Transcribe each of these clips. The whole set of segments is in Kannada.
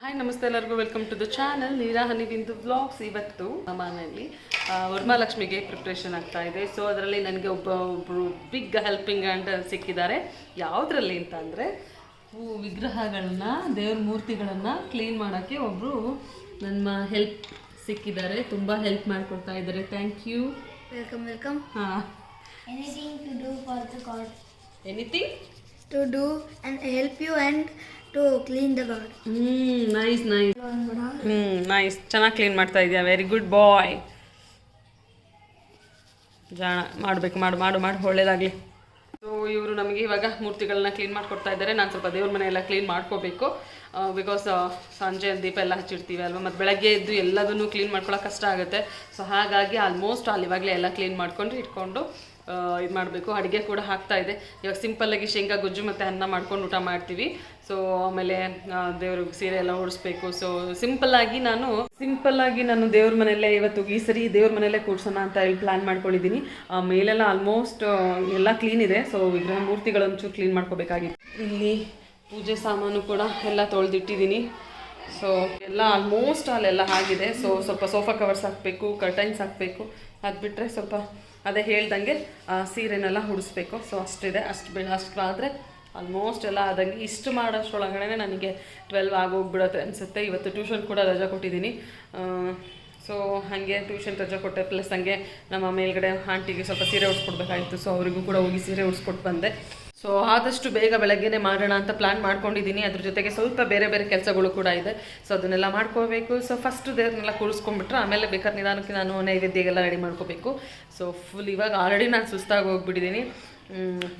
ಹಾಯ್ ನಮಸ್ತೆ ಎಲ್ಲರಿಗೂ ವೆಲ್ಕಮ್ ಟು ದ ಚಾನಲ್ ನೀರಾ ಹನಿ ಬಿಂದು ವ್ಲಾಗ್ಸ್. ಇವತ್ತು ಮನೆಯಲ್ಲಿ ವರಮಹಾಲಕ್ಷ್ಮಿಗೆ ಪ್ರಿಪ್ರೇಷನ್ ಆಗ್ತಾ ಇದೆ. ಸೊ ಅದರಲ್ಲಿ ನನಗೆ ಒಬ್ಬರು ಬಿಗ್ ಹೆಲ್ಪಿಂಗ್ ಹ್ಯಾಂಡ್ ಸಿಕ್ಕಿದ್ದಾರೆ. ಯಾವುದರಲ್ಲಿ ಅಂತ ಅಂದರೆ ವಿಗ್ರಹಗಳನ್ನ ದೇವ್ರ ಮೂರ್ತಿಗಳನ್ನು ಕ್ಲೀನ್ ಮಾಡೋಕ್ಕೆ ಒಬ್ಬರು ನನ್ನ ಹೆಲ್ಪ್ ಸಿಕ್ಕಿದ್ದಾರೆ. ತುಂಬ ಹೆಲ್ಪ್ ಮಾಡಿಕೊಡ್ತಾ ಇದ್ದಾರೆ. Thank you. ವೆಲ್ಕಮ್. ಹಾಂ, Anything to do for the God. Anything To do and help you and to clean the God. Nice nice, ಚೆನ್ನಾಗಿ ಕ್ಲೀನ್ ಮಾಡ್ತಾ ಇದೆಯಾ. ವೆರಿ ಗುಡ್ ಬಾಯ್. ಜಾಣ, ಮಾಡಬೇಕು, ಮಾಡು ಒಳ್ಳೇದಾಗಲಿ. ಸೊ ಇವರು ನಮಗೆ ಇವಾಗ ಮೂರ್ತಿಗಳನ್ನ ಕ್ಲೀನ್ ಮಾಡಿಕೊಡ್ತಾ ಇದ್ದಾರೆ. ನಾನು ಸ್ವಲ್ಪ ದೇವ್ರ ಮನೆಯೆಲ್ಲ ಕ್ಲೀನ್ ಮಾಡ್ಕೋಬೇಕು. ಬಿಕಾಸ್ ಸಂಜೆ ದೀಪ ಎಲ್ಲ ಹಚ್ಚಿಡ್ತೀವಿ ಅಲ್ವಾ, ಮತ್ತು ಬೆಳಗ್ಗೆ ಎದ್ದು ಎಲ್ಲದನ್ನು ಕ್ಲೀನ್ ಮಾಡ್ಕೊಳ್ಳೋಕೆ ಕಷ್ಟ ಆಗುತ್ತೆ. ಸೊ ಹಾಗಾಗಿ ಆಲ್ಮೋಸ್ಟ್ ಅಲ್ಲಿ ಇವಾಗಲೇ ಎಲ್ಲ ಕ್ಲೀನ್ ಮಾಡ್ಕೊಂಡು ಇಟ್ಕೊಂಡು ಇದು ಮಾಡಬೇಕು. ಅಡುಗೆ ಕೂಡ ಆಗ್ತಾ ಇದೆ. ಇವಾಗ ಸಿಂಪಲ್ಲಾಗಿ ಶೇಂಗಾ ಗೊಜ್ಜು ಮತ್ತು ಅನ್ನ ಮಾಡ್ಕೊಂಡು ಊಟ ಮಾಡ್ತೀವಿ. ಸೊ ಆಮೇಲೆ ದೇವ್ರಿಗೆ ಸೀರೆ ಎಲ್ಲ ಉಡಿಸ್ಬೇಕು. ಸೊ ಸಿಂಪಲ್ಲಾಗಿ ನಾನು ದೇವ್ರ ಮನೆಯಲ್ಲೇ ಇವತ್ತು ಈ ಸರಿ ದೇವ್ರ ಮನೆಯಲ್ಲೇ ಕೂಡ್ಸೋಣ ಅಂತ ಹೇಳಿ ಪ್ಲ್ಯಾನ್ ಮಾಡ್ಕೊಂಡಿದ್ದೀನಿ. ಮೇಲೆಲ್ಲ ಆಲ್ಮೋಸ್ಟ್ ಎಲ್ಲ ಕ್ಲೀನ್ ಇದೆ. ಸೊ ವಿಗ್ರಹ ಮೂರ್ತಿಗಳಂಚೂರು ಕ್ಲೀನ್ ಮಾಡ್ಕೋಬೇಕಾಗಿತ್ತು. ಇಲ್ಲಿ ಪೂಜೆ ಸಾಮಾನು ಕೂಡ ಎಲ್ಲ ತೊಳೆದಿಟ್ಟಿದ್ದೀನಿ. ಸೊ ಎಲ್ಲ ಆಲ್ಮೋಸ್ಟ್ ಅಲ್ಲೆಲ್ಲ ಆಗಿದೆ. ಸೊ ಸ್ವಲ್ಪ ಸೋಫಾ ಕವರ್ಸ್ ಹಾಕಬೇಕು, ಕರ್ಟೈನ್ಸ್ ಹಾಕಬೇಕು. ಅದು ಬಿಟ್ಟರೆ ಸ್ವಲ್ಪ ಅದೇ ಹೇಳ್ದಂಗೆ ಸೀರೆನೆಲ್ಲ ಉಡಿಸ್ಬೇಕು. ಸೊ ಅಷ್ಟಿದೆ. ಅಷ್ಟು ಆದರೆ ಆಲ್ಮೋಸ್ಟ್ ಎಲ್ಲ ಆದಂಗೆ. ಇಷ್ಟು ಮಾಡೋಷ್ಟರೊಳಗಡೆ ನನಗೆ 12 ಆಗೋಗ್ಬಿಡುತ್ತೆ ಅನಿಸುತ್ತೆ. ಇವತ್ತು ಟ್ಯೂಷನ್ ಕೂಡ ರಜಾ ಕೊಟ್ಟಿದ್ದೀನಿ. ಸೊ ಹಾಗೆ ಟ್ಯೂಷನ್ ರಜಾ ಕೊಟ್ಟೆ, ಪ್ಲಸ್ ಹಾಗೆ ನಮ್ಮ ಮೇಲ್ಗಡೆ ಆಂಟಿಗೆ ಸ್ವಲ್ಪ ಸೀರೆ ಉಡಿಸ್ಕೊಡ್ಬೇಕಾಗಿತ್ತು. ಸೊ ಅವರಿಗೂ ಕೂಡ ಹೋಗಿ ಸೀರೆ ಉಡಿಸ್ಕೊಟ್ಟು ಬಂದೆ. ಸೊ ಆದಷ್ಟು ಬೇಗ ಬೆಳಗ್ಗೆನೇ ಮಾಡೋಣ ಅಂತ ಪ್ಲ್ಯಾನ್ ಮಾಡ್ಕೊಂಡಿದ್ದೀನಿ. ಅದ್ರ ಜೊತೆಗೆ ಸ್ವಲ್ಪ ಬೇರೆ ಕೆಲಸಗಳು ಕೂಡ ಇದೆ. ಸೊ ಅದನ್ನೆಲ್ಲ ಮಾಡ್ಕೋಬೇಕು. ಸೊ ಫಸ್ಟು ದೇವ್ರನ್ನೆಲ್ಲ ಕೂರಿಸ್ಕೊಂಡ್ಬಿಟ್ರೆ ಆಮೇಲೆ ಬೇಕಾದ್ರೆ ನಿಧಾನಕ್ಕೆ ನಾನು ನೈವೇದ್ಯಗೆಲ್ಲ ರೆಡಿ ಮಾಡ್ಕೋಬೇಕು. ಸೊ ಫುಲ್ ಇವಾಗ ಆಲ್ರೆಡಿ ನಾನು ಸುಸ್ತಾಗಿ ಹೋಗ್ಬಿಟ್ಟಿದ್ದೀನಿ.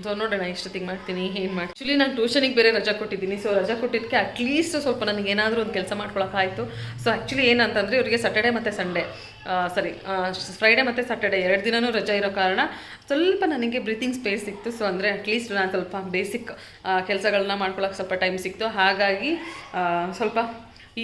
ಸೊ ನೋಡೋಣ ಎಷ್ಟೊತ್ತಿಗೆ ಮಾಡ್ತೀನಿ, ಏನು ಮಾಡಿ. ಆ್ಯಕ್ಚುಲಿ ನಾನು ಟ್ಯೂಷನಿಗೆ ಬೇರೆ ರಜಾ ಕೊಟ್ಟಿದ್ದೀನಿ. ಸೊ ರಜಾ ಕೊಟ್ಟಿದ್ದಕ್ಕೆ ಅಟ್ಲೀಸ್ಟ್ ಸ್ವಲ್ಪ ನನಗೆ ಏನಾದರೂ ಒಂದು ಕೆಲಸ ಮಾಡ್ಕೊಳಕ್ಕಾಯಿತು. ಸೊ ಆ್ಯಕ್ಚುಲಿ ಏನಂತಂದರೆ ಇವರಿಗೆ ಸ್ಯಾಟರ್ಡೆ ಮತ್ತು ಸಂಡೇ ಫ್ರೈಡೇ ಮತ್ತು ಸ್ಯಾಟರ್ಡೆ 2 ದಿನವೂ ರಜಾ ಇರೋ ಕಾರಣ ಸ್ವಲ್ಪ ನನಗೆ ಬ್ರೀತಿಂಗ್ ಸ್ಪೇಸ್ ಸಿಕ್ತು. ಸೊ ಅಂದರೆ ಅಟ್ಲೀಸ್ಟ್ ನಾನು ಸ್ವಲ್ಪ ಬೇಸಿಕ್ ಕೆಲಸಗಳನ್ನ ಮಾಡ್ಕೊಳಕ್ಕೆ ಸ್ವಲ್ಪ ಟೈಮ್ ಸಿಕ್ತು. ಹಾಗಾಗಿ ಸ್ವಲ್ಪ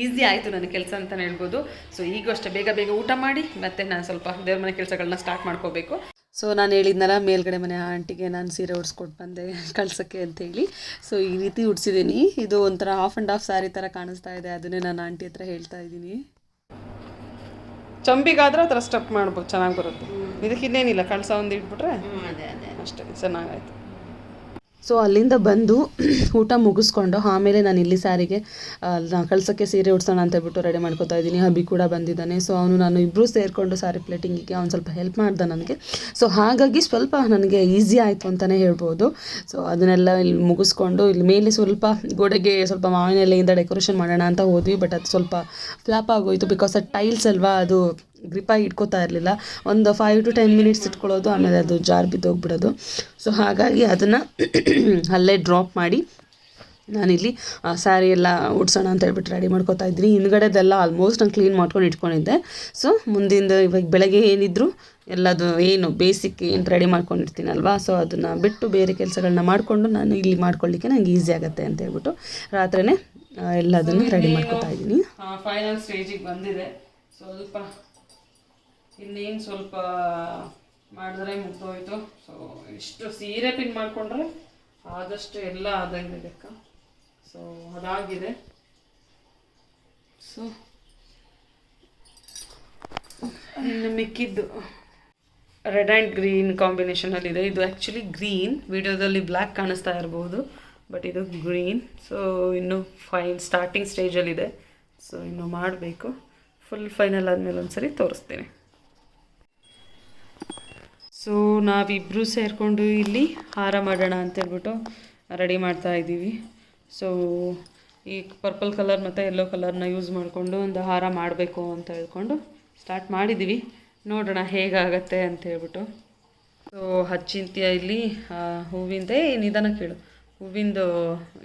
ಈಸಿ ಆಯಿತು ನನ್ನ ಕೆಲಸ ಅಂತಲೇ ಹೇಳ್ಬೋದು. ಸೊ ಈಗೂ ಅಷ್ಟೇ ಬೇಗ ಊಟ ಮಾಡಿ ಮತ್ತು ನಾನು ಸ್ವಲ್ಪ ದೇವ್ರ ಮನೆ ಕೆಲಸಗಳನ್ನ ಸ್ಟಾರ್ಟ್ ಮಾಡ್ಕೋಬೇಕು. ಸೊ ನಾನು ಹೇಳಿದ್ನಲ್ಲ, ಮೇಲ್ಗಡೆ ಮನೆ ಆಂಟಿಗೆ ನಾನು ಸೀರೆ ಉಡಿಸ್ಕೊಟ್ಟು ಬಂದೆ ಕಳ್ಸೋಕ್ಕೆ ಅಂತೇಳಿ. ಸೊ ಈ ರೀತಿ ಉಡಿಸಿದ್ದೀನಿ. ಇದು ಒಂಥರ ಹಾಫ್ ಆ್ಯಂಡ್ ಹಾಫ್ ಸ್ಯಾರಿ ಥರ ಕಾಣಿಸ್ತಾ ಇದೆ. ಅದನ್ನೇ ನಾನು ಆಂಟಿ ಹತ್ರ ಹೇಳ್ತಾ ಇದ್ದೀನಿ. ಚಂಬಿಗಾದ್ರೆ ಆ ಥರ ಸ್ಟಪ್ ಮಾಡ್ಬೋದು, ಚೆನ್ನಾಗಿ ಬರುತ್ತೆ. ಇದಕ್ಕೆ ಇನ್ನೇನಿಲ್ಲ, ಕಳ್ಸ ಒಂದು ಇಟ್ಬಿಟ್ರೆ ಅಷ್ಟೇ, ಚೆನ್ನಾಗಾಯ್ತು. ಸೊ ಅಲ್ಲಿಂದ ಬಂದು ಊಟ ಮುಗಿಸ್ಕೊಂಡು ಆಮೇಲೆ ನಾನು ಇಲ್ಲಿ ಸ್ಯಾರಿಗೆ ಕಳ್ಸೋಕ್ಕೆ ಸೀರೆ ಉಡ್ಸೋಣ ಅಂತ ಹೇಳ್ಬಿಟ್ಟು ರೆಡಿ ಮಾಡ್ಕೊತಾ ಇದ್ದೀನಿ. ಹಬ್ಬಿ ಕೂಡ ಬಂದಿದ್ದಾನೆ. ಸೊ ನಾನು ಇಬ್ಬರು ಸೇರಿಕೊಂಡು ಸ್ಯಾರಿ ಪ್ಲೇಟಿಂಗಿಗೆ ಅವ್ನು ಸ್ವಲ್ಪ ಹೆಲ್ಪ್ ಮಾಡ್ದೆ ನನಗೆ. ಸೊ ಹಾಗಾಗಿ ಸ್ವಲ್ಪ ನನಗೆ ಈಸಿ ಆಯಿತು ಅಂತಲೇ ಹೇಳ್ಬೋದು. ಸೊ ಅದನ್ನೆಲ್ಲ ಇಲ್ಲಿ ಮುಗಿಸ್ಕೊಂಡು ಇಲ್ಲಿ ಮೇಲೆ ಸ್ವಲ್ಪ ಗೋಡೆಗೆ ಸ್ವಲ್ಪ ಮಾವಿನ ಎಲೆಯಿಂದ ಡೆಕೋರೇಷನ್ ಮಾಡೋಣ ಅಂತ ಹೋದ್ವಿ. ಬಟ್ ಅದು ಸ್ವಲ್ಪ ಫ್ಲಾಪ್ ಆಗೋಯಿತು. ಬಿಕಾಸ್ ಅದು ಟೈಲ್ಸ್ ಅಲ್ವಾ, ಅದು ಗ್ರಿಪ್ಪಾಗಿ ಇಟ್ಕೋತಾ ಇರಲಿಲ್ಲ. ಒಂದು 5 to 10 ಮಿನಿಟ್ಸ್ ಇಟ್ಕೊಳ್ಳೋದು, ಆಮೇಲೆ ಅದು ಜಾರ್ ಬಿದ್ದೋಗ್ಬಿಡೋದು. ಸೊ ಹಾಗಾಗಿ ಅದನ್ನು ಅಲ್ಲೇ ಡ್ರಾಪ್ ಮಾಡಿ ನಾನಿಲ್ಲಿ ಸ್ಯಾರಿ ಎಲ್ಲ ಉಡ್ಸೋಣ ಅಂತ ಹೇಳ್ಬಿಟ್ಟು ರೆಡಿ ಮಾಡ್ಕೋತಾ ಇದ್ದೀನಿ. ಹಿಂದ್ಗಡೆದೆಲ್ಲ ಆಲ್ಮೋಸ್ಟ್ ನಾನು ಕ್ಲೀನ್ ಮಾಡ್ಕೊಂಡು ಇಟ್ಕೊಂಡಿದ್ದೆ. ಸೊ ಮುಂದಿಂದ ಇವಾಗ ಬೆಳಗ್ಗೆ ಏನಿದ್ರು ಎಲ್ಲದು ಏನು ಬೇಸಿಕ್ ಏನು ರೆಡಿ ಮಾಡ್ಕೊಂಡಿರ್ತೀನಲ್ವಾ, ಸೊ ಅದನ್ನು ಬಿಟ್ಟು ಬೇರೆ ಕೆಲಸಗಳನ್ನ ಮಾಡಿಕೊಂಡು ನಾನು ಇಲ್ಲಿ ಮಾಡ್ಕೊಳ್ಳಿಕ್ಕೆ ನನಗೆ ಈಸಿ ಆಗುತ್ತೆ ಅಂತ ಹೇಳ್ಬಿಟ್ಟು ರಾತ್ರಿನೇ ಎಲ್ಲದನ್ನು ರೆಡಿ ಮಾಡ್ಕೋತಾ ಇದ್ದೀನಿ. ಫೈನಲ್ ಸ್ಟೇಜಿಗೆ ಬಂದಿದೆ. ಸ್ವಲ್ಪ ಇನ್ನೇನು ಸ್ವಲ್ಪ ಮಾಡಿದ್ರೆ ಮುಗ್ದೋಯ್ತು. ಸೊ ಇಷ್ಟು ಸೀರೆ ಪಿನ್ ಮಾಡಿಕೊಂಡ್ರೆ ಆದಷ್ಟು ಎಲ್ಲ ಆದಂಗೆ ಲೆಕ್ಕ. ಸೊ ಅದಾಗಿದೆ. ಸೊ ಇನ್ನು ಮಿಕ್ಕಿದ್ದು ರೆಡ್ ಆ್ಯಂಡ್ ಗ್ರೀನ್ ಕಾಂಬಿನೇಷನಲ್ಲಿದೆ. ಇದು ಆ್ಯಕ್ಚುಲಿ ಗ್ರೀನ್, ವಿಡಿಯೋದಲ್ಲಿ ಬ್ಲ್ಯಾಕ್ ಕಾಣಿಸ್ತಾ ಇರ್ಬೋದು, ಬಟ್ ಇದು ಗ್ರೀನ್. ಸೊ ಇನ್ನು ಸ್ಟಾರ್ಟಿಂಗ್ ಸ್ಟೇಜಲ್ಲಿದೆ. ಸೊ ಇನ್ನು ಮಾಡಬೇಕು. ಫುಲ್ ಫೈನಲ್ ಆದಮೇಲೆ ಒಂದ್ಸರಿ ತೋರಿಸ್ತೀನಿ. ಸೊ ನಾವಿಬ್ಬರು ಸೇರಿಕೊಂಡು ಇಲ್ಲಿ ಹಾರ ಮಾಡೋಣ ಅಂತೇಳ್ಬಿಟ್ಟು ರೆಡಿ ಮಾಡ್ತಾ ಇದ್ದೀವಿ. ಸೊ ಈ ಪರ್ಪಲ್ ಕಲರ್ ಮತ್ತು ಯೆಲ್ಲೋ ಕಲರ್ನ ಯೂಸ್ ಮಾಡಿಕೊಂಡು ಒಂದು ಹಾರ ಮಾಡಬೇಕು ಅಂತ ಹೇಳ್ಕೊಂಡು ಸ್ಟಾರ್ಟ್ ಮಾಡಿದ್ದೀವಿ. ನೋಡೋಣ ಹೇಗಾಗತ್ತೆ ಅಂತ ಹೇಳ್ಬಿಟ್ಟು. ಸೊ ಹಚ್ಚಿಂತ್ಯ ಇಲ್ಲಿ ಹೂವಿಂದೇ ನಿಧಾನ ಕೇಳು, ಹೂವಿಂದು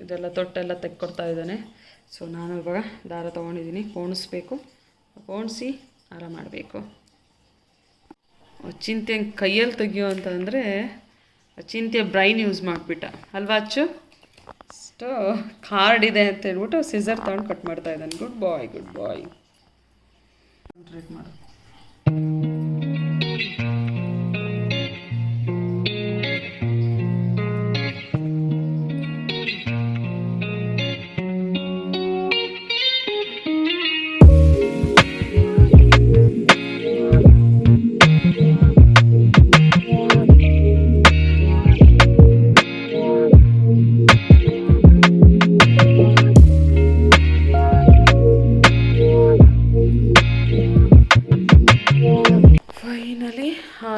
ಇದೆಲ್ಲ ತೊಟ್ಟೆಲ್ಲ ತೆಕ್ಕೊಡ್ತಾ ಇದ್ದಾನೆ. ಸೊ ನಾನು ಇವಾಗ ದಾರ ತೊಗೊಂಡಿದ್ದೀನಿ, ಪೋಣಿಸ್ಬೇಕು. ಪೋಣಿಸಿ ಹಾರ ಮಾಡಬೇಕು. ಅಚಿಂತ್ಯ ಕೈಯಲ್ಲಿ ತೆಗಿಯೋ ಅಂತ ಅಂದರೆ ಅಚಿಂತ್ಯ ಬ್ರೈನ್ ಯೂಸ್ ಮಾಡಿಬಿಟ್ಟ ಅಲ್ವಾ ಅಚ್ಚು. ಅಷ್ಟು ಕಾರ್ಡ್ ಇದೆ ಅಂತ ಹೇಳ್ಬಿಟ್ಟು ಸಿಸರ್ ತೊಗೊಂಡು ಕಟ್ ಮಾಡ್ತಾ ಇದ್ದಾನೆ. ಗುಡ್ ಬಾಯ್. ಕಾನ್ಸಂಟ್ರೇಟ್ ಮಾಡು.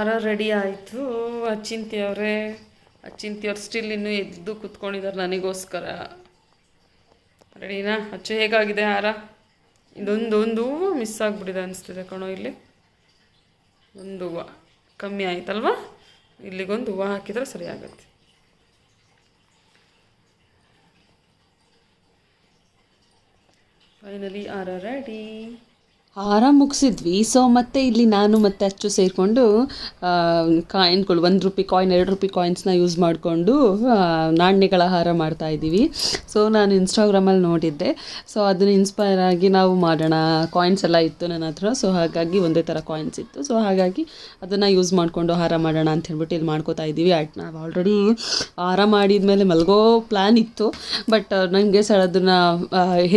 ಹಾರ ರೆಡಿ ಆಯಿತು. ಅಚಿಂತ್ಯವ್ರೆ ಅಚಿಂತ್ಯವ್ರು ಸ್ಟಿಲ್ ಇನ್ನೂ ಎದ್ದು ಕೂತ್ಕೊಂಡಿದ್ದಾರೆ ನನಗೋಸ್ಕರ. ರೆಡಿನಾ? ಅಚ್ಚು ಹೇಗಾಗಿದೆ ಹಾರ? ಇದೊಂದು ಹೂವು ಮಿಸ್ ಆಗಿಬಿಟ್ಟಿದೆ ಅನಿಸ್ತಿದೆ ಕಣೋ. ಇಲ್ಲಿ ಒಂದು ಹೂವು ಕಮ್ಮಿ ಆಯ್ತಲ್ವಾ? ಇಲ್ಲಿಗೊಂದು ಹೂವು ಹಾಕಿದರೆ ಸರಿ ಆಗುತ್ತೆ. ಫೈನಲಿ ಹಾರ ರೆಡಿ. ಹಾರ ಮುಗಿಸಿದ್ವಿ. ಸೊ ಮತ್ತೆ ಇಲ್ಲಿ ನಾನು ಮತ್ತು ಅಚ್ಚು ಸೇರಿಕೊಂಡು ಕಾಯಿನ್ಗಳು, 1 ರೂಪಾಯಿ ಕಾಯಿನ್, 2 ರೂಪಾಯಿ ಕಾಯಿನ್ಸ್ನ ಯೂಸ್ ಮಾಡಿಕೊಂಡು ನಾಣ್ಯಗಳ ಹಾರ ಮಾಡ್ತಾಯಿದ್ದೀವಿ. ಸೊ ನಾನು ಇನ್ಸ್ಟಾಗ್ರಾಮಲ್ಲಿ ನೋಡಿದ್ದೆ. ಸೊ ಅದನ್ನು ಇನ್ಸ್ಪೈರ್ ಆಗಿ ನಾವು ಮಾಡೋಣ, ಕಾಯಿನ್ಸ್ ಎಲ್ಲ ಇತ್ತು ನನ್ನ ಹತ್ರ. ಸೊ ಹಾಗಾಗಿ ಒಂದೇ ಥರ ಕಾಯಿನ್ಸ್ ಇತ್ತು. ಸೊ ಹಾಗಾಗಿ ಅದನ್ನು ಯೂಸ್ ಮಾಡಿಕೊಂಡು ಹಾರ ಮಾಡೋಣ ಅಂತ ಹೇಳ್ಬಿಟ್ಟು ಇಲ್ಲಿ ಮಾಡ್ಕೋತಾ ಇದ್ದೀವಿ. ನಾವು ಆಲ್ರೆಡಿ ಹಾರ ಮಾಡಿದ ಮೇಲೆ ಮಲ್ಗೋ ಪ್ಲ್ಯಾನ್ ಇತ್ತು. ಬಟ್ ನನಗೆ ಅದನ್ನು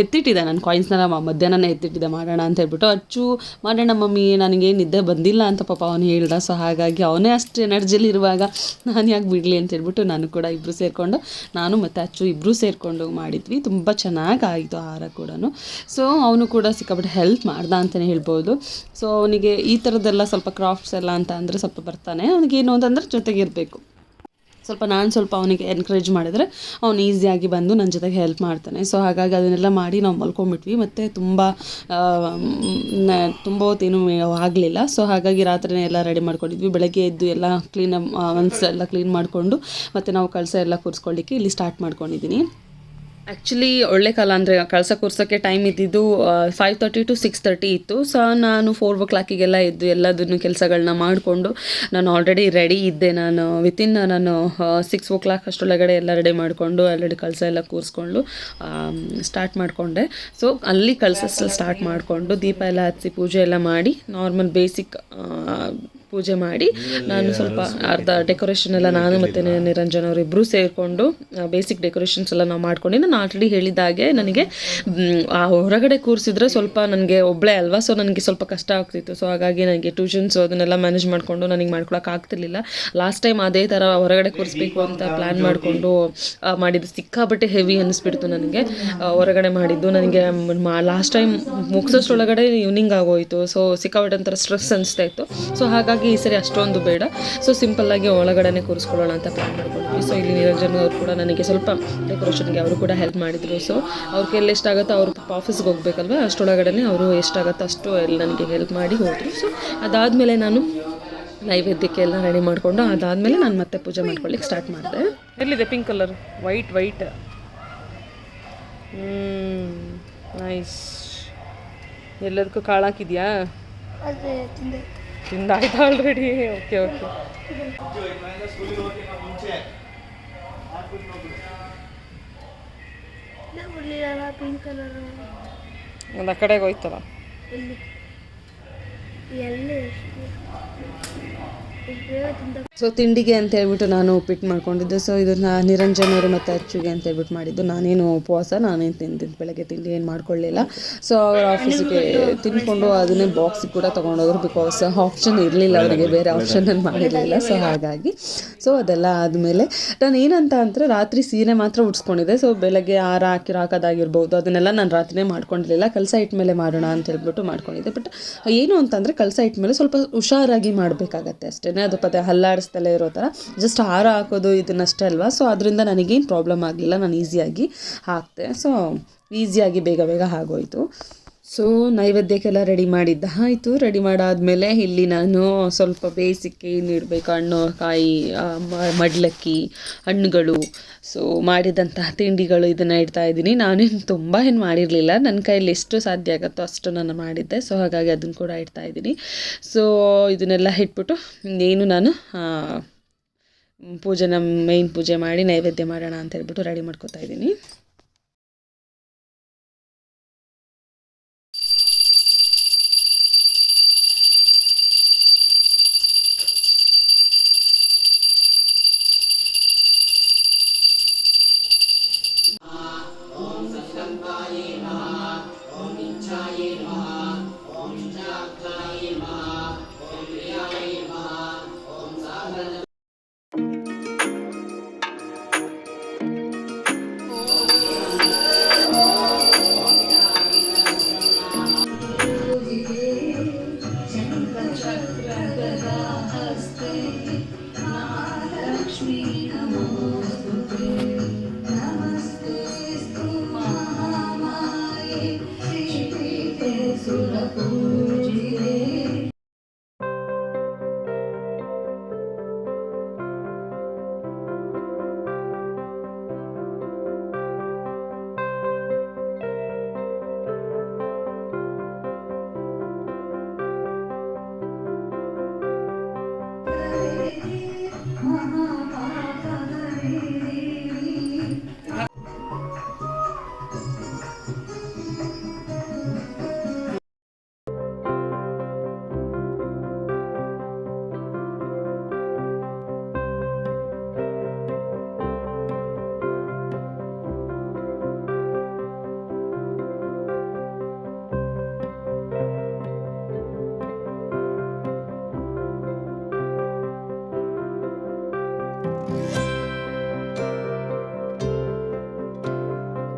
ಎತ್ತಿಟ್ಟಿದ್ದೆ, ನಾನು ಕಾಯಿನ್ಸ್ನೆಲ್ಲ ಮಧ್ಯಾಹ್ನನೇ ಎತ್ತಿಟ್ಟಿದ್ದೆ ಮಾಡೋಣ ಅಂತ ಹೇಳ್ಬಿಟ್ಟು. ಅಚ್ಚು ಮಾಡೋಣ ಮಮ್ಮಿ, ನನಗೆ ನಿದ್ದೆ ಬಂದಿಲ್ಲ ಅಂತ ಪಾಪ ಅವನು ಹೇಳ್ದ. ಸೊ ಹಾಗಾಗಿ ಅವನೇ ಅಷ್ಟು ಎನರ್ಜಿಲಿ ಇರುವಾಗ ನಾನು ಯಾಕೆ ಬಿಡಲಿ ಅಂತ ಹೇಳ್ಬಿಟ್ಟು ನಾನು ಮತ್ತು ಅಚ್ಚು ಇಬ್ಬರು ಸೇರಿಕೊಂಡು ಮಾಡಿದ್ವಿ. ತುಂಬ ಚೆನ್ನಾಗಾಯಿತು ಹಾರ ಕೂಡ. ಸೊ ಅವನು ಕೂಡ ಸಿಕ್ಕಾಬಿಟ್ಟು ಹೆಲ್ಪ್ ಮಾಡ್ದ ಅಂತಲೇ ಹೇಳ್ಬೋದು. ಸೊ ಅವನಿಗೆ ಈ ಥರದ್ದೆಲ್ಲ ಸ್ವಲ್ಪ ಕ್ರಾಫ್ಟ್ಸ್ ಎಲ್ಲ ಅಂತ ಅಂದರೆ ಸ್ವಲ್ಪ ಬರ್ತಾನೆ. ಅವನಿಗೇನು ಅಂತಂದರೆ ಜೊತೆಗಿರಬೇಕು. ಸ್ವಲ್ಪ ಅವನಿಗೆ ಎನ್ಕರೇಜ್ ಮಾಡಿದರೆ ಅವ್ನು ಈಸಿಯಾಗಿ ಬಂದು ನನ್ನ ಜೊತೆಗೆ ಹೆಲ್ಪ್ ಮಾಡ್ತಾನೆ. ಸೊ ಹಾಗಾಗಿ ಅದನ್ನೆಲ್ಲ ಮಾಡಿ ನಾವು ಮಲ್ಕೊಂಬಿಟ್ವಿ. ಮತ್ತು ತುಂಬ ಹೊತ್ತೇನು ಆಗಲಿಲ್ಲ. ಸೊ ಹಾಗಾಗಿ ರಾತ್ರಿನೇ ಎಲ್ಲ ರೆಡಿ ಮಾಡ್ಕೊಂಡಿದ್ವಿ. ಬೆಳಗ್ಗೆ ಎದ್ದು ಎಲ್ಲ ಎಲ್ಲ ಕ್ಲೀನ್ ಮಾಡಿಕೊಂಡು ಮತ್ತು ನಾವು ಕಳಸ ಎಲ್ಲ ಕೂರಿಸ್ಕೊಳ್ಳಿಕ್ಕೆ ಇಲ್ಲಿ ಸ್ಟಾರ್ಟ್ ಮಾಡ್ಕೊಂಡಿದ್ದೀನಿ. ಆ್ಯಕ್ಚುಲಿ ಒಳ್ಳೆ ಕಾಲ ಅಂದರೆ ಕಳಸ ಕೂರ್ಸೋಕ್ಕೆ ಟೈಮ್ ಇದ್ದಿದ್ದು 5:30 to 6:30 ಇತ್ತು. ಸೊ ನಾನು 4 o'clockಗೆಲ್ಲ ಎದ್ದು ಎಲ್ಲದನ್ನು ಕೆಲಸಗಳನ್ನ ಮಾಡಿಕೊಂಡು ನಾನು ಆಲ್ರೆಡಿ ರೆಡಿ ಇದ್ದೆ. ನಾನು ನಾನು 6 o'clock ಅಷ್ಟರೊಳಗಡೆ ಎಲ್ಲ ರೆಡಿ ಮಾಡಿಕೊಂಡು ಆಲ್ರೆಡಿ ಕಳಸ ಎಲ್ಲ ಕೂರಿಸ್ಕೊಂಡು ಸ್ಟಾರ್ಟ್ ಮಾಡಿಕೊಂಡೆ. ಸೊ ಅಲ್ಲಿ ಕಳಸ ಸ್ಟಾರ್ಟ್ ಮಾಡಿಕೊಂಡು ದೀಪ ಎಲ್ಲ ಹಚ್ಚಿ ಪೂಜೆ ಎಲ್ಲ ಮಾಡಿ ನಾರ್ಮಲ್ ಬೇಸಿಕ್ ಪೂಜೆ ಮಾಡಿ ನಾನು ಸ್ವಲ್ಪ ಅರ್ಧ ಡೆಕೋರೇಷನ್ ಎಲ್ಲ ನಾನು ಮತ್ತು ನಿರಂಜನ್ ಅವರಿಬ್ಬರು ಸೇರಿಕೊಂಡು ಬೇಸಿಕ್ ಡೆಕೋರೇಷನ್ಸ್ ಎಲ್ಲ ನಾವು ಮಾಡ್ಕೊಂಡು, ನಾನು ಆಲ್ರೆಡಿ ಹೇಳಿದಾಗೆ ನನಗೆ ಆ ಹೊರಗಡೆ ಕೂರಿಸಿದ್ರೆ ಸ್ವಲ್ಪ ನನಗೆ ಒಬ್ಬಳೇ ಅಲ್ವಾ. ಸೊ ನನಗೆ ಸ್ವಲ್ಪ ಕಷ್ಟ ಆಗ್ತಿತ್ತು. ಸೊ ಹಾಗಾಗಿ ನನಗೆ ಟ್ಯೂಷನ್ಸು ಅದನ್ನೆಲ್ಲ ಮ್ಯಾನೇಜ್ ಮಾಡಿಕೊಂಡು ನನಗೆ ಮಾಡ್ಕೊಳಕ್ಕೆ ಆಗ್ತಿರ್ಲಿಲ್ಲ. ಲಾಸ್ಟ್ ಟೈಮ್ ಅದೇ ಥರ ಹೊರಗಡೆ ಕೂರಿಸ್ಬೇಕು ಅಂತ ಪ್ಲ್ಯಾನ್ ಮಾಡಿಕೊಂಡು ಮಾಡಿದ್ದು ಸಿಕ್ಕಾಬಟ್ಟೆ ಹೆವಿ ಅನ್ನಿಸ್ಬಿಡ್ತು ನನಗೆ. ಹೊರಗಡೆ ಮಾಡಿದ್ದು ನನಗೆ ಲಾಸ್ಟ್ ಟೈಮ್ ಮುಗಿಸೋಷ್ಟ್ರೊಳಗಡೆ ಈವ್ನಿಂಗ್ ಆಗೋಯಿತು. ಸೊ ಸಿಕ್ಕಾಬಟ್ಟೆ ಒಂಥರ ಸ್ಟ್ರೆಸ್ ಅನಿಸ್ತಾ ಇತ್ತು. ಸೊ ಹಾಗಾಗಿ ಈ ಸರಿ ಅಷ್ಟೊಂದು ಬೇಡ, ಸೊ ಸಿಂಪಲ್ಲಾಗಿ ಒಳಗಡೆ ಕೂರಿಸ್ಕೊಳ್ಳೋಣ ಅಂತ ಪ್ಲ್ಯಾನ್ ಮಾಡ್ಕೊಂಡಿದ್ವಿ. ಸೊ ಇಲ್ಲಿ ನಿರಂಜನ್ ಅವರು ಕೂಡ ನನಗೆ ಸ್ವಲ್ಪ ಡೆಕೋರೇಷನ್ಗೆ ಅವರು ಕೂಡ ಹೆಲ್ಪ್ ಮಾಡಿದರು. ಸೊ ಅವ್ರ ಕೈಯಲ್ಲಿ ಎಷ್ಟಾಗುತ್ತೋ ಅವರು ಆಫೀಸ್ಗೆ ಹೋಗ್ಬೇಕಲ್ವ, ಅಷ್ಟೊಳಗಡೆ ಅವರು ಎಷ್ಟಾಗುತ್ತೋ ಅಷ್ಟು ಎಲ್ಲ ನನಗೆ ಹೆಲ್ಪ್ ಮಾಡಿ ಹೋದರು. ಸೊ ಅದಾದಮೇಲೆ ನಾನು ನೈವೇದ್ಯಕ್ಕೆ ಎಲ್ಲ ರೆಡಿ ಮಾಡಿಕೊಂಡು ಅದಾದಮೇಲೆ ನಾನು ಮತ್ತೆ ಪೂಜೆ ಮಾಡ್ಕೊಳ್ಳಿಕ್ಕೆ ಸ್ಟಾರ್ಟ್ ಮಾಡಿದೆ. ಎಲ್ಲಿದೆ ಪಿಂಕ್ ಕಲರ್? White nice. ಎಲ್ಲದಕ್ಕೂ ಕಾಳು ಹಾಕಿದ್ಯಾ? ತಿಂದಾಯ್ತು ಆಲ್ರೆಡಿ. ಓಕೆ ಒಂದು ಆ ಕಡೆಗೆ ಹೋಯ್ತಲ್ಲ. ಸೊ ತಿಂಡಿಗೆ ಅಂತ ಹೇಳ್ಬಿಟ್ಟು ನಾನು ಉಪ್ಪಿಟ್ಟು ಮಾಡ್ಕೊಂಡಿದ್ದೆ. ಸೊ ಇದನ್ನು ನಿರಂಜನ್ ಅವರು ಮತ್ತು ಅಚ್ಚುಗೆ ಅಂತ ಹೇಳ್ಬಿಟ್ಟು ಮಾಡಿದ್ದು. ನಾನೇನು ಉಪವಾಸ, ನಾನೇನು ತಿಂದಿದ್ದು ಬೆಳಗ್ಗೆ ತಿಂಡಿ ಏನು ಮಾಡ್ಕೊಳ್ಳಿಲ್ಲ. ಸೊ ಅವ್ರ ಆಫೀಸಿಗೆ ತಿನ್ಕೊಂಡು ಅದನ್ನೇ ಬಾಕ್ಸಿಗೆ ಕೂಡ ತೊಗೊಂಡೋದ್ರು. ಬಿಕಾಸ್ ಆಪ್ಷನ್ ಇರಲಿಲ್ಲ ಅವರಿಗೆ, ಬೇರೆ ಆಪ್ಷನ್ ಮಾಡಿರಲಿಲ್ಲ. ಸೊ ಹಾಗಾಗಿ ಅದೆಲ್ಲ ಆದಮೇಲೆ ನಾನು ಏನಂತ ಅಂದರೆ ರಾತ್ರಿ ಸೀರೆ ಮಾತ್ರ ಉಡ್ಸ್ಕೊಂಡಿದ್ದೆ. ಸೊ ಬೆಳಗ್ಗೆ ಹಾಕೋದಾಗಿರ್ಬೋದು ಅದನ್ನೆಲ್ಲ ನಾನು ರಾತ್ರಿನೇ ಮಾಡ್ಕೊಂಡಿರಲಿಲ್ಲ. ಕಳಸ ಇಟ್ಮೇಲೆ ಮಾಡೋಣ ಅಂತ ಹೇಳ್ಬಿಟ್ಟು ಮಾಡ್ಕೊಂಡಿದ್ದೆ. ಬಟ್ ಏನು ಅಂತಂದರೆ ಕಳಸ ಇಟ್ಮೇಲೆ ಸ್ವಲ್ಪ ಹುಷಾರಾಗಿ ಮಾಡಬೇಕಾಗತ್ತೆ ಅಷ್ಟೇ. ಅದು ಹಲ್ಲಾಡಿಸ್ತಲೇ ಇರೋ ಥರ ಜಸ್ಟ್ ಹಾರ ಹಾಕೋದು ಇದನ್ನಷ್ಟೇ ಅಲ್ವಾ. ಸೊ ಅದರಿಂದ ನನಗೇನು ಪ್ರಾಬ್ಲಮ್ ಆಗಲಿಲ್ಲ, ನಾನು ಈಸಿಯಾಗಿ ಹಾಕ್ತೆ. ಸೊ ಈಸಿಯಾಗಿ ಬೇಗ ಆಗೋಯಿತು. ಸೊ ನೈವೇದ್ಯಕ್ಕೆಲ್ಲ ರೆಡಿ ಮಾಡಿದ್ದ ಆಯಿತು. ರೆಡಿ ಮಾಡಾದಮೇಲೆ ಇಲ್ಲಿ ನಾನು ಸ್ವಲ್ಪ ಬೇಸಿಕ್ ಏನು ಇಡಬೇಕು, ಹಣ್ಣು ಕಾಯಿ ಮಡ್ಲಕ್ಕಿ ಹಣ್ಣುಗಳು, ಸೊ ಮಾಡಿದಂತಹ ತಿಂಡಿಗಳು ಇದನ್ನು ಇಡ್ತಾಯಿದ್ದೀನಿ. ನಾನೇನು ತುಂಬ ಮಾಡಿರಲಿಲ್ಲ, ನನ್ನ ಕೈಯಲ್ಲಿ ಎಷ್ಟು ಸಾಧ್ಯ ಆಗುತ್ತೋ ಅಷ್ಟು ನಾನು ಮಾಡಿದ್ದೆ. ಸೊ ಹಾಗಾಗಿ ಅದನ್ನು ಕೂಡ ಇಡ್ತಾಯಿದ್ದೀನಿ. ಸೊ ಇದನ್ನೆಲ್ಲ ಇಟ್ಬಿಟ್ಟು ಏನು ನಾನು ಮೇಯ್ನ್ ಪೂಜೆ ಮಾಡಿ ನೈವೇದ್ಯ ಮಾಡೋಣ ಅಂತ ಹೇಳ್ಬಿಟ್ಟು ರೆಡಿ ಮಾಡ್ಕೊತಾ ಇದ್ದೀನಿ.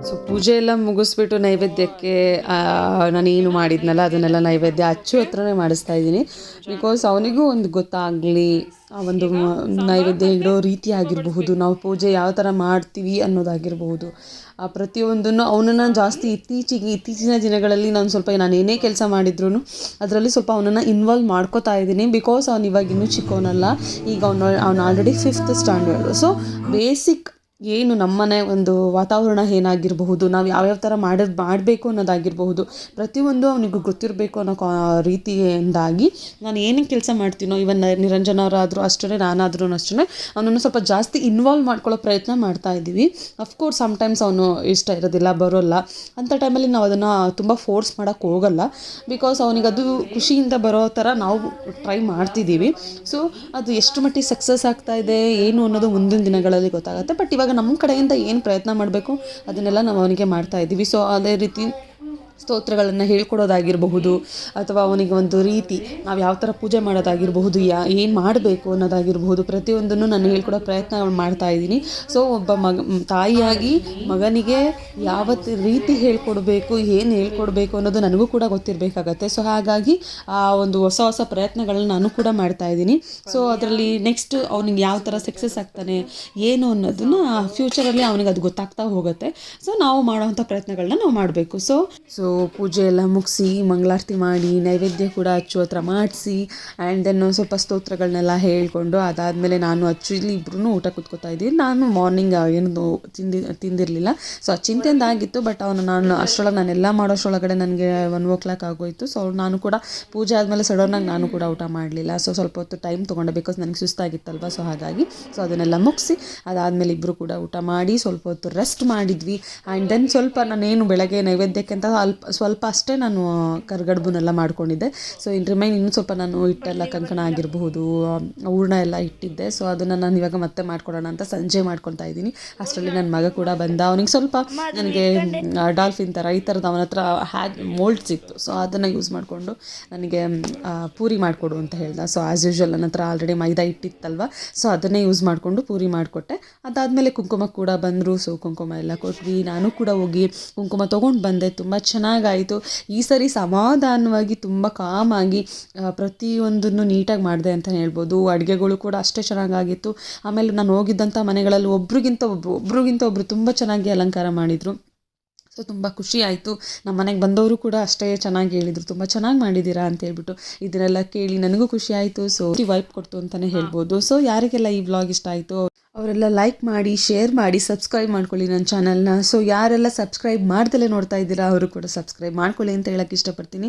ಸೊ ಪೂಜೆ ಎಲ್ಲ ಮುಗಿಸ್ಬಿಟ್ಟು ನೈವೇದ್ಯಕ್ಕೆ ನಾನೇನು ಮಾಡಿದ್ನಲ್ಲ ಅದನ್ನೆಲ್ಲ ನೈವೇದ್ಯ ಅಚ್ಚು ಹತ್ರನೇ ಮಾಡಿಸ್ತಾ ಇದ್ದೀನಿ. ಬಿಕಾಸ್ ಅವನಿಗೂ ಒಂದು ಗೊತ್ತಾಗಲಿ, ಆ ಒಂದು ನೈವೇದ್ಯ ಇಡೋ ರೀತಿ ಆಗಿರಬಹುದು, ನಾವು ಪೂಜೆ ಯಾವ ಥರ ಮಾಡ್ತೀವಿ ಅನ್ನೋದಾಗಿರಬಹುದು, ಆ ಪ್ರತಿಯೊಂದನ್ನು ಅವನನ್ನು ಜಾಸ್ತಿ ಇತ್ತೀಚಿನ ದಿನಗಳಲ್ಲಿ ನಾನು ಏನೇ ಕೆಲಸ ಮಾಡಿದ್ರು ಅದರಲ್ಲಿ ಸ್ವಲ್ಪ ಅವನನ್ನು ಇನ್ವಾಲ್ವ್ ಮಾಡ್ಕೋತಾ ಇದ್ದೀನಿ. ಬಿಕಾಸ್ ಅವ್ನು ಇವಾಗ ಇನ್ನೂ ಚಿಕ್ಕವನಲ್ಲ, ಈಗ ಅವ್ನು already 5th standard. So basic ಏನು ನಮ್ಮನೆ ಒಂದು ವಾತಾವರಣ ಏನಾಗಿರಬಹುದು, ನಾವು ಯಾವ್ಯಾವ ಥರ ಮಾಡಬೇಕು ಅನ್ನೋದಾಗಿರಬಹುದು, ಪ್ರತಿಯೊಂದು ಅವನಿಗೆ ಗೊತ್ತಿರಬೇಕು ಅನ್ನೋ ರೀತಿಯಿಂದಾಗಿ ನಾನು ಏನೇನು ಕೆಲಸ ಮಾಡ್ತೀನೋ, ಇವನ್ ನಿರಂಜನ ಅವರಾದರೂ ಅಷ್ಟೇ, ನಾನಾದ್ರೂ ಅಷ್ಟೇ ಅವನನ್ನು ಸ್ವಲ್ಪ ಜಾಸ್ತಿ ಇನ್ವಾಲ್ವ್ ಮಾಡ್ಕೊಳ್ಳೋ ಪ್ರಯತ್ನ ಮಾಡ್ತಾ ಇದ್ದೀವಿ. ಅಫ್ಕೋರ್ಸ್ ಸಮ್ಟೈಮ್ಸ್ ಅವನು ಇಷ್ಟ ಇರೋದಿಲ್ಲ, ಬರೋಲ್ಲ. ಅಂಥ ಟೈಮಲ್ಲಿ ನಾವು ಅದನ್ನು ತುಂಬ ಫೋರ್ಸ್ ಮಾಡೋಕ್ಕೆ ಹೋಗಲ್ಲ. ಬಿಕಾಸ್ ಅವನಿಗದು ಖುಷಿಯಿಂದ ಬರೋ ಥರ ನಾವು ಟ್ರೈ ಮಾಡ್ತಿದ್ದೀವಿ. ಸೊ ಅದು ಎಷ್ಟು ಮಟ್ಟಿಗೆ ಸಕ್ಸಸ್ ಆಗ್ತಾ ಇದೆ ಏನು ಅನ್ನೋದು ಮುಂದಿನ ದಿನಗಳಲ್ಲಿ ಗೊತ್ತಾಗುತ್ತೆ. ಬಟ್ ಇವಾಗ ನಮ್ಮ ಕಡೆಯಿಂದ ಏನು ಪ್ರಯತ್ನ ಮಾಡಬೇಕು ಅದನ್ನೆಲ್ಲ ನಾವು ಅವನಿಗೆ ಮಾಡ್ತಾ ಇದ್ದೀವಿ. ಸೊ ಅದೇ ರೀತಿ ಸ್ತೋತ್ರಗಳನ್ನು ಹೇಳ್ಕೊಡೋದಾಗಿರಬಹುದು, ಅಥವಾ ಅವನಿಗೆ ಒಂದು ರೀತಿ ನಾವು ಯಾವ ಥರ ಪೂಜೆ ಮಾಡೋದಾಗಿರಬಹುದು, ಏನು ಮಾಡಬೇಕು ಅನ್ನೋದಾಗಿರಬಹುದು, ಪ್ರತಿಯೊಂದನ್ನು ನಾನು ಹೇಳ್ಕೊಡೋ ಪ್ರಯತ್ನ ಮಾಡ್ತಾ ಇದ್ದೀನಿ. ಸೊ ಒಬ್ಬ ತಾಯಿಯಾಗಿ ಮಗನಿಗೆ ಯಾವ ರೀತಿ ಹೇಳ್ಕೊಡ್ಬೇಕು, ಏನು ಹೇಳ್ಕೊಡ್ಬೇಕು ಅನ್ನೋದು ನನಗೂ ಕೂಡ ಗೊತ್ತಿರಬೇಕಾಗತ್ತೆ. ಸೊ ಹಾಗಾಗಿ ಆ ಒಂದು ಹೊಸ ಪ್ರಯತ್ನಗಳನ್ನ ನಾನು ಕೂಡ ಮಾಡ್ತಾ ಇದ್ದೀನಿ. ಸೊ ಅದರಲ್ಲಿ ನೆಕ್ಸ್ಟ್ ಅವನಿಗೆ ಯಾವ ಥರ ಸಕ್ಸಸ್ ಆಗ್ತಾನೆ ಏನು ಅನ್ನೋದನ್ನು ಫ್ಯೂಚರಲ್ಲಿ ಅವನಿಗೆ ಅದು ಗೊತ್ತಾಗ್ತಾ ಹೋಗುತ್ತೆ. ಸೊ ನಾವು ಮಾಡೋವಂಥ ಪ್ರಯತ್ನಗಳನ್ನ ನಾವು ಮಾಡಬೇಕು. ಸೊ ಪೂಜೆ ಎಲ್ಲ ಮುಗಿಸಿ ಮಂಗಳಾರತಿ ಮಾಡಿ ನೈವೇದ್ಯ ಕೂಡ ಅಚ್ಚು ಹತ್ರ ಮಾಡಿಸಿ ಆ್ಯಂಡ್ ದೆನ್ ಸ್ವಲ್ಪ ಸ್ತೋತ್ರಗಳನ್ನೆಲ್ಲ ಹೇಳ್ಕೊಂಡು ಅದಾದಮೇಲೆ ನಾನು ಅಚ್ಚು ಇಲ್ಲಿ ಇಬ್ಬರೂ ಊಟ ಕೂತ್ಕೋತಾ ಇದ್ದೀವಿ. ನಾನು ಮಾರ್ನಿಂಗ್ ಏನು ತಿಂದಿರಲಿಲ್ಲ. ಸೊ ಚಿಂತೆಯಿಂದ ಆಗಿತ್ತು. ಬಟ್ ನಾನು ಅಷ್ಟರೊಳಗೆ ನಾನೆಲ್ಲ ಮಾಡೋಷ್ಟರೊಳಗಡೆ ನನಗೆ 1 o'clock ಆಗೋಯಿತು. ಸೊ ನಾನು ಕೂಡ ಪೂಜೆ ಆದಮೇಲೆ ಸಡನ್ನಾಗಿ ನಾನು ಕೂಡ ಊಟ ಮಾಡಲಿಲ್ಲ. ಸೊ ಸ್ವಲ್ಪ ಹೊತ್ತು ಟೈಮ್ ತೊಗೊಂಡೆ, ಬಿಕಾಸ್ ನನಗೆ ಸುಸ್ತಾಗಿತ್ತಲ್ವ. ಸೊ ಹಾಗಾಗಿ ಅದನ್ನೆಲ್ಲ ಮುಗಿಸಿ ಅದಾದಮೇಲೆ ಇಬ್ಬರು ಕೂಡ ಊಟ ಮಾಡಿ ಸ್ವಲ್ಪ ಹೊತ್ತು ರೆಸ್ಟ್ ಮಾಡಿದ್ವಿ. ಆ್ಯಂಡ್ ದೆನ್ ಸ್ವಲ್ಪ ನಾನೇನು ಬೆಳಗ್ಗೆ ನೈವೇದ್ಯಕ್ಕೆ ಅಂತ ಸ್ವಲ್ಪ ಅಷ್ಟೇ ನಾನು ಕರ್ಗಡ್ಬನ್ನೆಲ್ಲ ಮಾಡ್ಕೊಂಡಿದ್ದೆ. ಸೊ ಇನ್ನೂ ಸ್ವಲ್ಪ ನಾನು ಹಿಟ್ಟೆಲ್ಲ ಕಂಕಣ ಆಗಿರಬಹುದು, ಹೂರ್ಣ ಎಲ್ಲ ಇಟ್ಟಿದ್ದೆ. ಸೊ ಅದನ್ನು ನಾನು ಇವಾಗ ಮತ್ತೆ ಮಾಡ್ಕೊಡೋಣ ಅಂತ ಸಂಜೆ ಮಾಡ್ಕೊತಾ ಇದ್ದೀನಿ. ಅಷ್ಟರಲ್ಲಿ ನನ್ನ ಮಗ ಕೂಡ ಬಂದ. ಅವನಿಗೆ ಸ್ವಲ್ಪ ನನಗೆ ಡಾಲ್ಫಿನ್ ಥರ ಈ ಥರದ್ದು ಅವನ ಹತ್ರ ಮೋಲ್ಡ್ಸ್ ಇತ್ತು. ಸೊ ಅದನ್ನು ಯೂಸ್ ಮಾಡಿಕೊಂಡು ನನಗೆ ಪೂರಿ ಮಾಡಿಕೊಡು ಅಂತ ಹೇಳ್ದ. ಸೊ ಆ್ಯಸ್ ಯೂಶ್ವಲ್ ನನ್ನ ಹತ್ರ ಆಲ್ರೆಡಿ ಮೈದಾ ಇಟ್ಟಿತ್ತಲ್ವ. ಸೊ ಅದನ್ನೇ ಯೂಸ್ ಮಾಡಿಕೊಂಡು ಪೂರಿ ಮಾಡಿಕೊಟ್ಟೆ. ಅದಾದಮೇಲೆ ಕುಂಕುಮ ಕೂಡ ಬಂದರು. ಸೊ ಕುಂಕುಮ ಎಲ್ಲ ಕೊಟ್ವಿ. ನಾನು ಕೂಡ ಹೋಗಿ ಕುಂಕುಮ ತೊಗೊಂಡು ಬಂದೆ. ತುಂಬ ಚೆನ್ನಾಗಾಯಿತು. ಈ ಸರಿ ಸಮಾಧಾನವಾಗಿ ತುಂಬ ಕಾಮಾಗಿ ಪ್ರತಿಯೊಂದನ್ನು ನೀಟಾಗಿ ಮಾಡಿದೆ ಅಂತಲೇ ಹೇಳ್ಬೋದು. ಅಡುಗೆಗಳು ಕೂಡ ಅಷ್ಟೇ ಚೆನ್ನಾಗಾಗಿತ್ತು. ಆಮೇಲೆ ನಾನು ಹೋಗಿದ್ದಂಥ ಮನೆಗಳಲ್ಲಿ ಒಬ್ರಿಗಿಂತ ಒಬ್ಬರು ತುಂಬ ಚೆನ್ನಾಗಿ ಅಲಂಕಾರ ಮಾಡಿದರು. ಸೊ ತುಂಬ ಖುಷಿ ಆಯಿತು. ನಮ್ಮ ಮನೆಗೆ ಬಂದವರು ಕೂಡ ಅಷ್ಟೇ ಚೆನ್ನಾಗಿ ಹೇಳಿದರು, ತುಂಬ ಚೆನ್ನಾಗಿ ಮಾಡಿದ್ದೀರಾ ಅಂತ ಹೇಳ್ಬಿಟ್ಟು. ಇದನ್ನೆಲ್ಲ ಕೇಳಿ ನನಗೂ ಖುಷಿ ಆಯಿತು. ಸೊ ವೈಪ್ ಕೊಡ್ತು ಅಂತಲೇ ಹೇಳ್ಬೋದು. ಸೊ ಯಾರಿಗೆಲ್ಲ ಈ ವ್ಲಾಗ್ ಇಷ್ಟ ಆಯಿತು ಅವರೆಲ್ಲ ಲೈಕ್ ಮಾಡಿ, ಶೇರ್ ಮಾಡಿ, ಸಬ್ಸ್ಕ್ರೈಬ್ ಮಾಡ್ಕೊಳ್ಳಿ ನನ್ನ ಚಾನಲ್ನ. ಸೊ ಯಾರೆಲ್ಲ ಸಬ್ಸ್ಕ್ರೈಬ್ ಮಾಡ್ದಲೇ ನೋಡ್ತಾ ಇದ್ದೀರಾ ಅವರು ಕೂಡ ಸಬ್ಸ್ಕ್ರೈಬ್ ಮಾಡ್ಕೊಳ್ಳಿ ಅಂತ ಹೇಳೋಕ್ಕೆ ಇಷ್ಟಪಡ್ತೀನಿ.